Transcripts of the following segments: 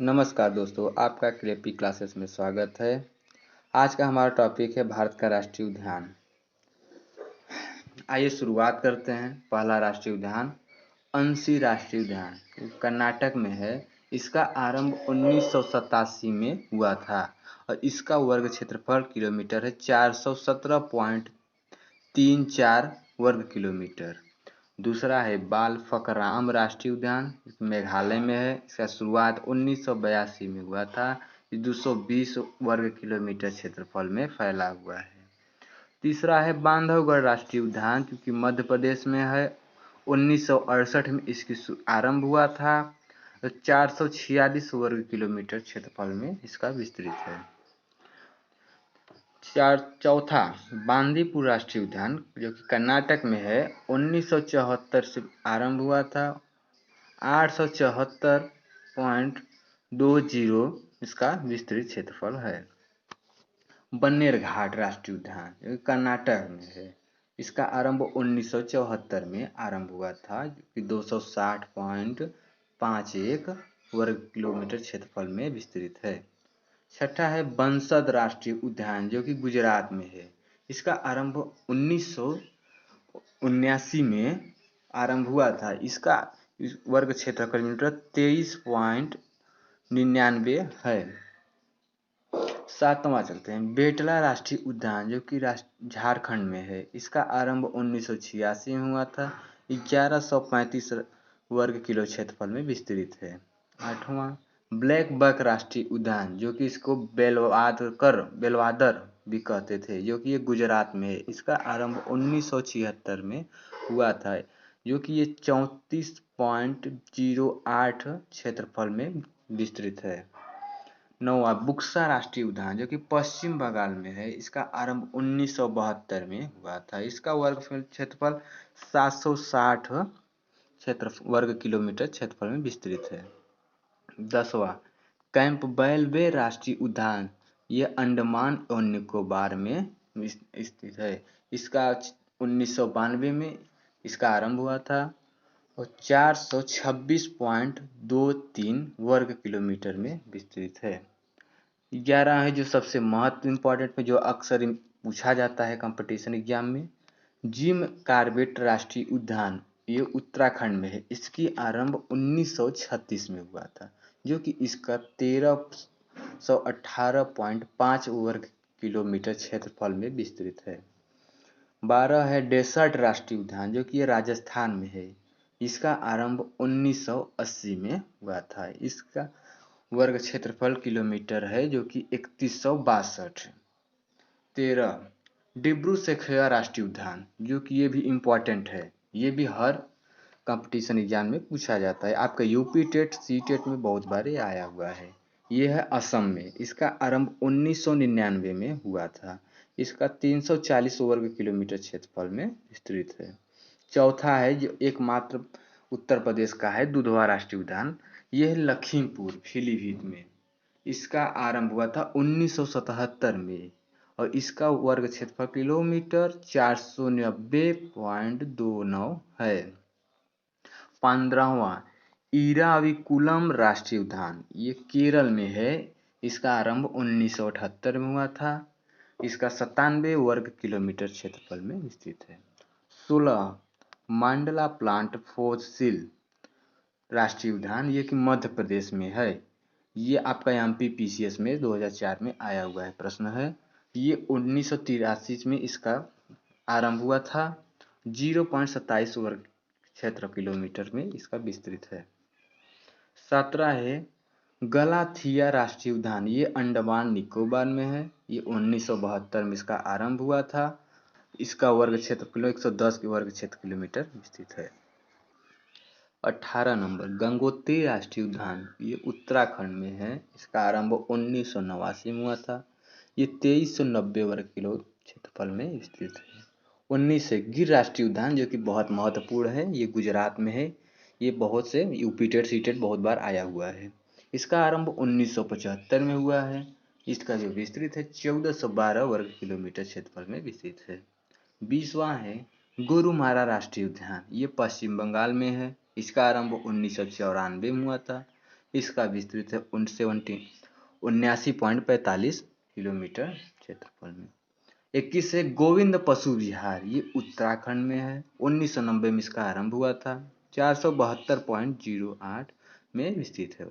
नमस्कार दोस्तों, आपका क्रेपी क्लासेस में स्वागत है। आज का हमारा टॉपिक है भारत का राष्ट्रीय उद्यान। आइए शुरुआत करते हैं। पहला राष्ट्रीय उद्यान अंशी राष्ट्रीय उद्यान कर्नाटक में है। इसका आरंभ 1987 में हुआ था और इसका वर्ग क्षेत्रफल किलोमीटर है 417.34 वर्ग किलोमीटर। दूसरा है बालफकराम राष्ट्रीय उद्यान, मेघालय में है। इसका शुरुआत 1982 में हुआ था। ये 220 वर्ग किलोमीटर क्षेत्रफल में फैला हुआ है। तीसरा है बांधवगढ़ राष्ट्रीय उद्यान, क्योंकि मध्य प्रदेश में है। 1968 में इसकी आरंभ हुआ था। 446 वर्ग किलोमीटर क्षेत्रफल में इसका विस्तृत है। चौथा बांदीपुर राष्ट्रीय उद्यान, जो कि कर्नाटक में है। 1974 से आरंभ हुआ था। 874.20 इसका विस्तृत क्षेत्रफल है। बन्नेर घाट राष्ट्रीय उद्यान, जो कि कर्नाटक में है। इसका आरंभ 1974 में आरंभ हुआ था, जो कि 260.51 वर्ग किलोमीटर क्षेत्रफल में विस्तृत है। छठा है बंसद राष्ट्रीय उद्यान, जो कि गुजरात में है। इसका आरंभ 1979 में आरंभ हुआ था। इसका वर्ग क्षेत्र किलोमीटर 23.99 है। सातवां चलते हैं बेटला राष्ट्रीय उद्यान, जो कि झारखंड में है। इसका आरंभ 1986 में हुआ था। 1135 वर्ग किलो क्षेत्रफल में विस्तृत है। आठवां ब्लैक बक राष्ट्रीय उद्यान, जो कि इसको बेलवादर भी कहते थे, जो कि ये गुजरात में है। इसका आरंभ 1976 में हुआ था, जो कि ये 34.08 क्षेत्रफल में विस्तृत है। नौवां बुक्सा राष्ट्रीय उद्यान, जो कि पश्चिम बंगाल में है। इसका आरंभ 1972 में हुआ था। इसका वर्ग क्षेत्रफल 760 वर्ग किलोमीटर क्षेत्रफल में विस्तृत है। 10वां कैंपबेल बे राष्ट्रीय उद्यान, ये अंडमान और निकोबार में स्थित है। इसका 1992 में इसका आरंभ हुआ था और 426.23 वर्ग किलोमीटर में विस्तृत है। 11 है जो सबसे महत्व इम्पोर्टेंट में, जो अक्सर पूछा जाता है कंपटीशन एग्जाम में, जिम कार्बेट राष्ट्रीय उद्यान, ये उत्तराखंड में है। इसकी आरंभ 1936 में हुआ था, जो कि इसका 1318.5 वर्ग किलोमीटर क्षेत्रफल में विस्तृत है। 12 है डेसर्ट राष्ट्रीय उद्यान, जो कि ये राजस्थान में है। इसका आरंभ 1980 में हुआ था। इसका वर्ग क्षेत्रफल किलोमीटर है, जो कि 3162 है। 13 डिब्रू सैखोवा राष्ट्रीय उद्यान, जो कि ये भी इम्पोर्टेंट है। ये भी हर कंपटीशन एग्जाम में पूछा जाता है। आपका यूपी टेट सी टेट में बहुत बार ये आया हुआ है। ये है असम में। इसका आरंभ 1999 में हुआ था। इसका 340 वर्ग किलोमीटर क्षेत्रफल में विस्तृत है। चौथा है जो एकमात्र उत्तर प्रदेश का है, दुधवा राष्ट्रीय उद्यान। यह है लखीमपुर पीलीभीत में। इसका आरंभ हुआ था 1977 में और इसका वर्ग क्षेत्रफल किलोमीटर 490.29 है। 15वां इराविकुलम राष्ट्रीय उद्यान, ये केरल में है। इसका आरंभ 1978 में हुआ था। इसका 97 वर्ग किलोमीटर क्षेत्रफल में विस्तृत है। 16 मंडला प्लांट फॉसिल राष्ट्रीय उद्यान, ये कि मध्य प्रदेश में है। ये आपका MPPCS में 2004 में आया हुआ है, प्रश्न है। ये 1983 में इसका आरंभ हुआ था। 0.27 वर्ग क्षेत्र किलोमीटर में इसका विस्तृत है। 17 है गलाथिया राष्ट्रीय उद्यान, ये अंडमान निकोबार में है। ये 1972 में इसका आरंभ हुआ था। इसका वर्ग क्षेत्र 110 वर्ग क्षेत्र किलोमीटर विस्तृत है। 18 नंबर गंगोत्री राष्ट्रीय उद्यान, ये उत्तराखंड में है। इसका आरंभ 1989 में हुआ था। ये 2390 वर्ग किलो क्षेत्रफल में विस्तृत है। 19 है गिर राष्ट्रीय उद्यान, जो कि बहुत महत्वपूर्ण है। ये गुजरात में है। ये बहुत से यूपी टेट सी टेट बहुत बार आया हुआ है। इसका आरंभ 1975 में हुआ है। इसका जो विस्तृत है 1412 वर्ग किलोमीटर क्षेत्रफल में विस्तृत है। 20वां है गोरुमारा राष्ट्रीय उद्यान, ये पश्चिम बंगाल में है। इसका आरंभ 1994 में हुआ था। इसका विस्तृत है 79.45 किलोमीटर क्षेत्रफल में। 21 है गोविंद पशु विहार, ये उत्तराखंड में है। 1990 में इसका आरंभ हुआ था। 472.08 में विस्तृत है।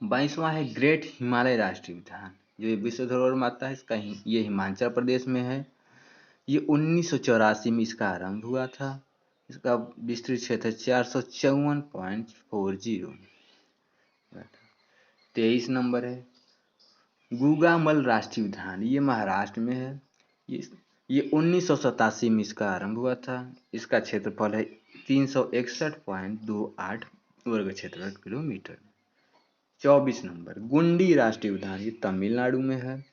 22वां है ग्रेट हिमालय राष्ट्रीय उद्यान, जो विश्व धरोहर माता है। ये हिमाचल प्रदेश में है। ये 1984 में इसका आरंभ हुआ था। इसका विस्तृत क्षेत्र 454.40। 23 नंबर है गुगामल राष्ट्रीय उद्यान, ये महाराष्ट्र में है। ये 1987 में इसका आरंभ हुआ था। इसका क्षेत्रफल है 361.28 वर्ग क्षेत्र किलोमीटर। 24 नंबर गुंडी राष्ट्रीय उद्यान, ये तमिलनाडु में है।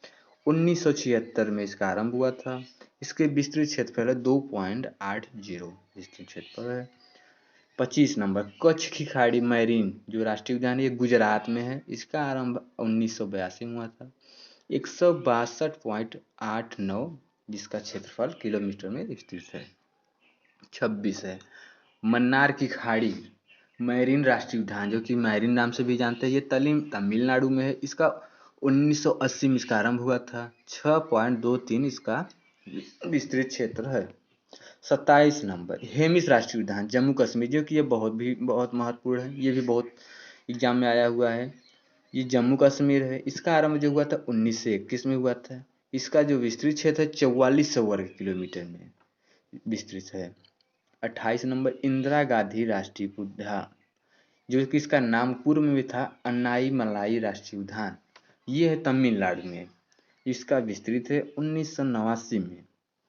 1976 में इसका आरंभ हुआ था। इसके विस्तृत क्षेत्रफल है 2.80 विस्तृत क्षेत्रफल है। 25 नंबर कच्छ की खाड़ी मैरीन जो राष्ट्रीय उद्यान है, ये गुजरात में है। इसका आरंभ 1982 में हुआ था। 162.89 जिसका क्षेत्रफल किलोमीटर में विस्तृत है। 26 है मन्नार की खाड़ी मैरीन राष्ट्रीय उद्यान, जो कि मैरीन नाम से भी जानते हैं। ये तमिलनाडु में है। इसका 1980 में इसका आरंभ हुआ था। 6.23 इसका विस्तृत क्षेत्र है। 27 नंबर हेमिस राष्ट्रीय उद्यान जम्मू कश्मीर, जो कि ये बहुत महत्वपूर्ण है। ये भी बहुत एग्जाम में आया हुआ है। ये जम्मू कश्मीर है। इसका आरंभ जो हुआ था 1921 में हुआ था। इसका जो विस्तृत क्षेत्र है 4400 वर्ग किलोमीटर में विस्तृत है। 28 नंबर इंदिरा गांधी राष्ट्रीय उद्यान, जो कि इसका नाम पूर्व में भी था अन्नाई मलाई राष्ट्रीय उद्यान, ये है तमिलनाडु में। इसका विस्तृत है 1989 में।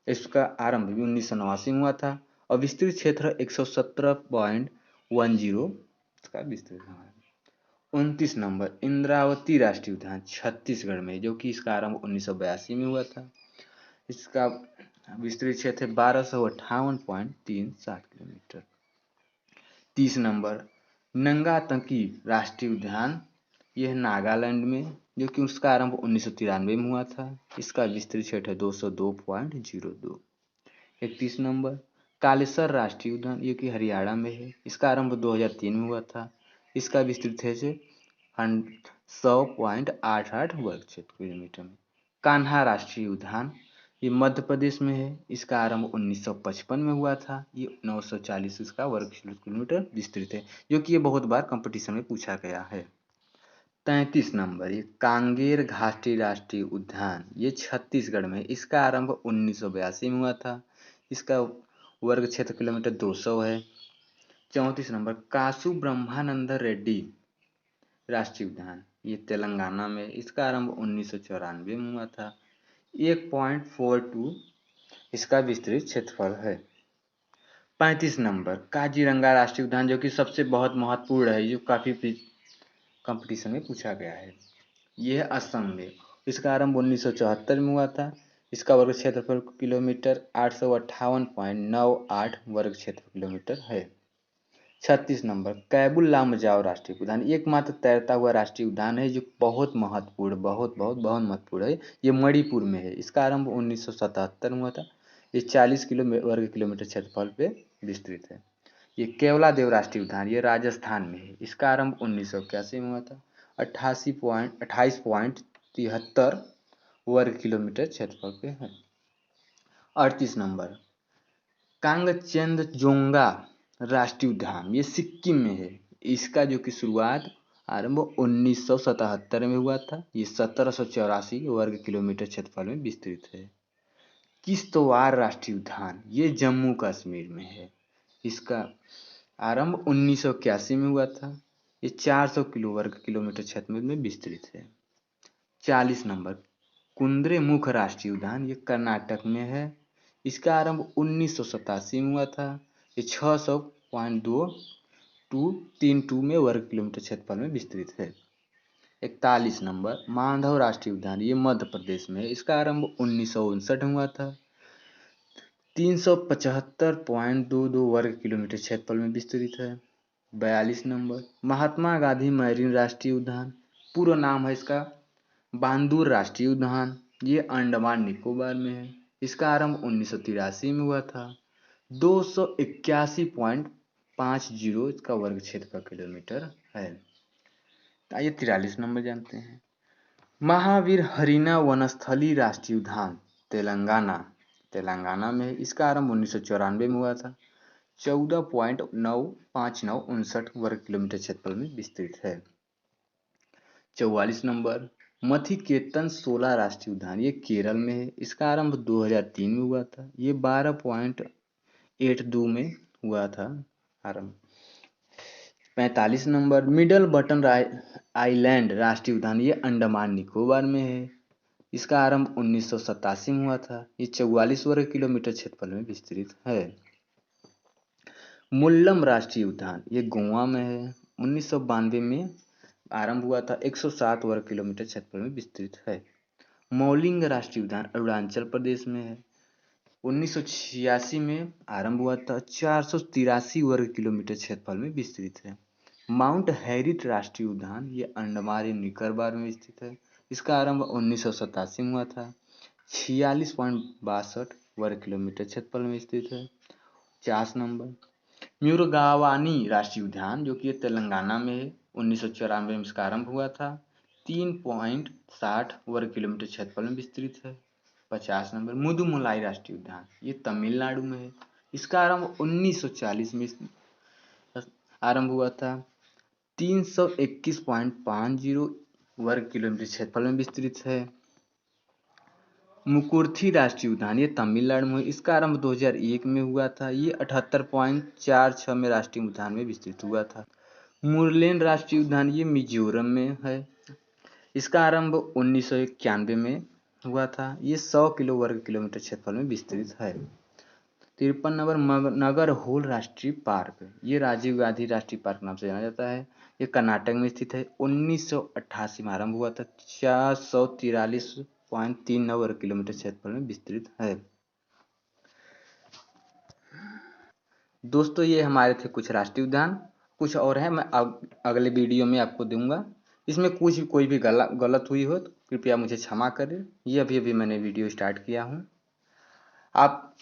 इसका आरंभ भी 1989 में हुआ था और विस्तृत क्षेत्र 117.10 इसका विस्तृत है। 29 नंबर इंद्रावती राष्ट्रीय उद्यान छत्तीसगढ़ में, जो कि इसका आरंभ 1982 में हुआ था। इसका विस्तृत क्षेत्र 1258.37 किलोमीटर। 30 नंबर नंगातकी राष्ट्रीय उद्यान, यह नागालैंड में, जो कि उसका आरंभ 1993 में हुआ था। इसका विस्तृत क्षेत्र 202.02। 31 नंबर कालेसर राष्ट्रीय उद्यान, ये कि हरियाणा में है। इसका आरंभ 2003 में हुआ था। इसका विस्तृत है 100.88 वर्ग क्षेत्र किलोमीटर में। कान्हा राष्ट्रीय उद्यान, ये मध्य प्रदेश में है। इसका आरंभ 1955 में हुआ था। ये 940 इसका वर्ग किलोमीटर विस्तृत है, जो कि ये बहुत बार कंपटीशन में पूछा गया है। 33 नंबर ये कांगेर घाटी राष्ट्रीय उद्यान, ये छत्तीसगढ़ में। इसका आरंभ 1982 में हुआ था। इसका वर्ग क्षेत्र किलोमीटर 200 है। 34 नंबर कासु ब्रह्मानंद रेड्डी राष्ट्रीय उद्यान, ये तेलंगाना में। इसका आरंभ 1994 में हुआ था। 1.42 इसका विस्तृत क्षेत्रफल है। 35 नंबर काजीरंगा राष्ट्रीय उद्यान, जो कि सबसे बहुत महत्वपूर्ण है, जो काफी कंपटीशन में पूछा गया है। यह है असम में। इसका आरंभ 1974 में हुआ था। इसका वर्ग क्षेत्रफल किलोमीटर 858.98 वर्ग क्षेत्र किलोमीटर है। 36 नंबर कैबुल लामजाओ राष्ट्रीय उद्यान, एकमात्र तैरता हुआ राष्ट्रीय उद्यान है, जो बहुत महत्वपूर्ण बहुत महत्वपूर्ण है। ये मणिपुर में है। इसका आरंभ 1977 में हुआ था। ये 40 वर्ग किलोमीटर क्षेत्रफल पे विस्तृत है। ये केवलादेव राष्ट्रीय उद्यान, ये राजस्थान में है। इसका आरंभ 1981 में हुआ था। 28.73 वर्ग किलोमीटर क्षेत्रफल पे है। 38 नंबर कांगचेंजोंगा राष्ट्रीय उद्यान, ये सिक्किम में है। इसका जो कि शुरुआत आरंभ 1977 में हुआ था। ये 1784 वर्ग किलोमीटर क्षेत्रफल में विस्तृत है। किश्तवाड़ राष्ट्रीय उद्यान, ये जम्मू कश्मीर में है। इसका आरंभ 1981 में हुआ था। ये 400 वर्ग किलोमीटर क्षेत्र में विस्तृत है। 40 नंबर कुद्रेमुख राष्ट्रीय उद्यान, ये कर्नाटक में है। इसका आरंभ 1987 में हुआ था। ये 600.2232 में वर्ग किलोमीटर क्षेत्रफल में विस्तृत है। 41 नंबर माधव राष्ट्रीय उद्यान, ये मध्य प्रदेश में है। इसका आरंभ 1959 में हुआ था। 375.22 वर्ग किलोमीटर क्षेत्रफल में विस्तृत है। 42 नंबर महात्मा गांधी मैरीन राष्ट्रीय उद्यान, पूरा नाम है इसका बांदूर राष्ट्रीय उद्यान, ये अंडमान निकोबार में है। इसका आरंभ 1983 में हुआ था। 281.50 इसका वर्ग क्षेत्र का किलोमीटर है। आइए 43 नंबर जानते हैं। महावीर हरिना वनस्थली राष्ट्रीय उद्यान तेलंगाना में है। इसका आरंभ 1994 में हुआ था। 14.95959 वर्ग किलोमीटर क्षेत्रफल में विस्तृत है। 44 नंबर मथिकेतन शोला राष्ट्रीय उद्यान, ये केरल में है। इसका आरंभ 2003 में हुआ था। ये 12.82 में हुआ था आरंभ। 45 नंबर मिडल बटन आइलैंड राष्ट्रीय उद्यान, ये अंडमान निकोबार में है। इसका आरंभ 1987 में हुआ था। ये 44 वर्ग किलोमीटर क्षेत्रफल में विस्तृत है। मुल्लम राष्ट्रीय उद्यान, ये गोवा में है। 1992 में आरंभ हुआ था। 107 वर्ग किलोमीटर क्षेत्रफल में विस्तृत है। मौलिंग राष्ट्रीय उद्यान अरुणाचल प्रदेश में है। 1986 में आरंभ हुआ था। 483 वर्ग किलोमीटर क्षेत्रफल में विस्तृत है। माउंट हैरिट राष्ट्रीय उद्यान, ये अंडमान निकोबार में स्थित है। इसका आरंभ 1987 में हुआ था। 46.62 वर्ग किलोमीटर क्षेत्रफल में स्थित है। 50 नंबर म्यूरगावानी राष्ट्रीय उद्यान, जो कि तेलंगाना में है। 1994 में इसका आरंभ हुआ था। 3.60 वर्ग किलोमीटर क्षेत्रफल में विस्तृत है। 50 नंबर मुदुमलाई राष्ट्रीय उद्यान, ये तमिलनाडु में है। इसका आरंभ 1940 में आरंभ हुआ था। 321.50 वर्ग किलोमीटर क्षेत्रफल में विस्तृत है। मुकुर्थी राष्ट्रीय उद्यान, ये तमिलनाडु में, इसका आरंभ 2001 में हुआ था। ये 78.46 में राष्ट्रीय उद्यान में विस्तृत हुआ था। मुरलेन राष्ट्रीय उद्यान, ये मिजोरम में है। इसका आरंभ 1991 में हुआ था। ये 100 किलो वर्ग किलोमीटर क्षेत्रफल में विस्तृत है। 53 नंबर नगर होल राष्ट्रीय पार्क, ये राजीव गांधी राष्ट्रीय पार्क नाम से जाना जाता है। ये कर्नाटक में स्थित है। 1988 में आरंभ हुआ था। 443.39 वर्ग किलोमीटर क्षेत्रफल में विस्तृत है। दोस्तों ये हमारे थे कुछ राष्ट्रीय उद्यान, कुछ और है मैं अगले वीडियो में आपको दूंगा। इसमें कुछ कोई भी गलत हुई हो तो कृपया मुझे क्षमा करें। ये अभी मैंने वीडियो स्टार्ट किया हूँ। आप